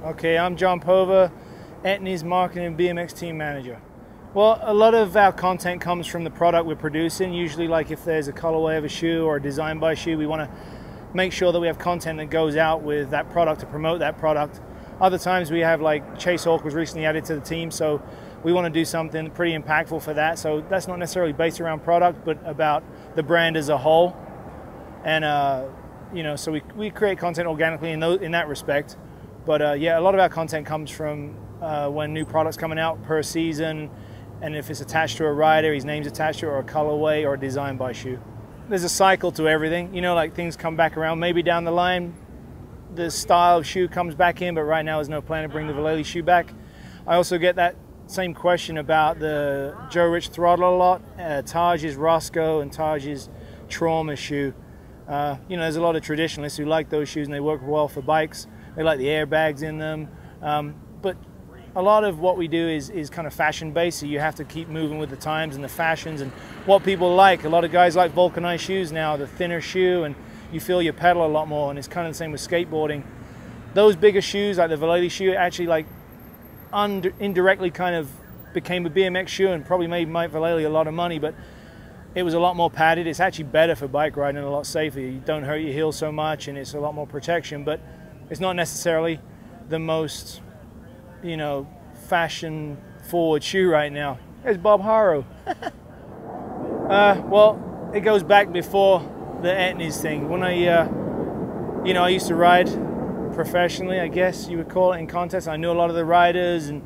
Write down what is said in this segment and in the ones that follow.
Okay, I'm John Povah, Etnies Marketing BMX Team Manager. Well, a lot of our content comes from the product we're producing. Usually, like if there's a colorway of a shoe or a design by shoe, we want to make sure that we have content that goes out with that product to promote that product. Other times we have, like, Chase Hawk was recently added to the team, so we want to do something pretty impactful for that. So that's not necessarily based around product, but about the brand as a whole. And you know, so we create content organically in that respect. But yeah, a lot of our content comes from when new products coming out per season, and if it's attached to a rider, his name's attached to it, or a colorway, or a design by shoe. There's a cycle to everything, you know, like things come back around. Maybe down the line, the style of shoe comes back in, but right now there's no plan to bring the Vallely shoe back. I also get that same question about the Joe Rich Throttle a lot, Taj's Roscoe and Taj's Trauma shoe. You know, there's a lot of traditionalists who like those shoes and they work well for bikes. They like the airbags in them. But a lot of what we do is kind of fashion based, so you have to keep moving with the times and the fashions and what people like. A lot of guys like vulcanized shoes now, the thinner shoe, and you feel your pedal a lot more, and it's kind of the same with skateboarding. Those bigger shoes, like the Vallely shoe, actually like indirectly kind of became a BMX shoe and probably made Mike Vallely a lot of money, but it was a lot more padded. It's actually better for bike riding and a lot safer. You don't hurt your heel so much, and it's a lot more protection, but it's not necessarily the most, you know, fashion forward shoe right now. There's Bob Harrow. Well, it goes back before the Etnies thing. When you know, I used to ride professionally, I guess you would call it, in contests. I knew a lot of the riders and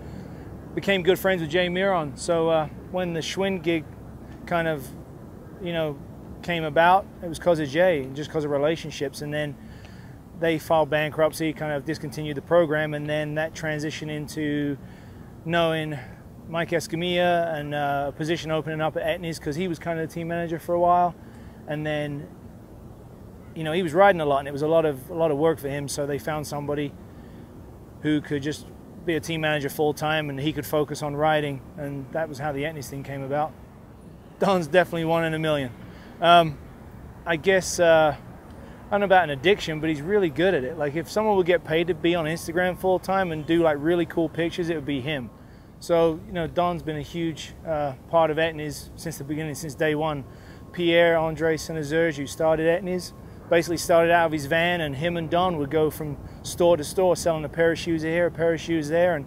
became good friends with Jay Miron. So when the Schwinn gig kind of, you know, came about, it was because of Jay, just because of relationships. And then they filed bankruptcy, kind of discontinued the program, and then that transitioned into knowing Mike Escamilla and a position opening up at Etnies, because he was kind of the team manager for a while. And then, you know, he was riding a lot, and it was a lot of work for him. So they found somebody who could just be a team manager full time, and he could focus on riding, and that was how the Etnies thing came about. Don's definitely one in a million. I guess I don't know about an addiction, but he's really good at it. Like, if someone would get paid to be on Instagram full time and do like really cool pictures, it would be him. So, you know, Don's been a huge part of Etnies since the beginning, since day one. Pierre-Andre Saint-Azurge, who started Etnies, basically started out of his van, and him and Don would go from store to store selling a pair of shoes here, a pair of shoes there, and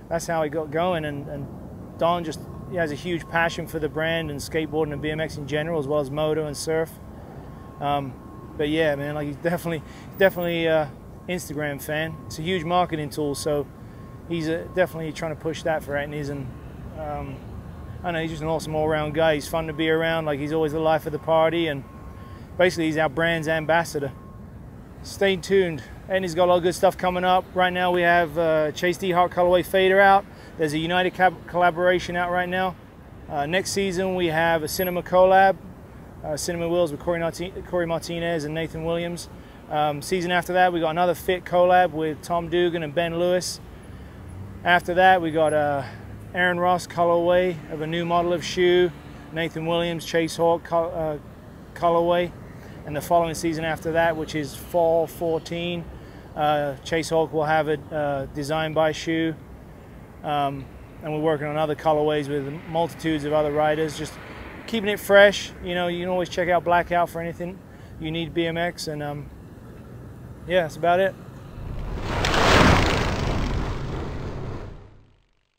that's how he got going. And Don just, he has a huge passion for the brand and skateboarding and BMX in general, as well as moto and surf. But yeah, man, like, he's definitely Instagram fan. It's a huge marketing tool, so he's definitely trying to push that for Etnies. And I know he's just an awesome all-around guy. He's fun to be around. Like, he's always the life of the party, and basically he's our brand's ambassador. Stay tuned. Etnies got a lot of good stuff coming up. Right now we have Chase D Hart colorway fader out. There's a United collaboration out right now. Next season we have a cinema collab, Cinema Wheels with Corey Martinez and Nathan Williams. Season after that we got another Fit collab with Tom Dugan and Ben Lewis. After that we got Aaron Ross colorway of a new model of shoe, Nathan Williams Chase Hawk colorway. And the following season after that, which is fall 14, Chase Hawk will have a design by shoe. And we're working on other colorways with multitudes of other riders, just keeping it fresh. You know, you can always check out Blackout for anything you need BMX, and yeah, that's about it.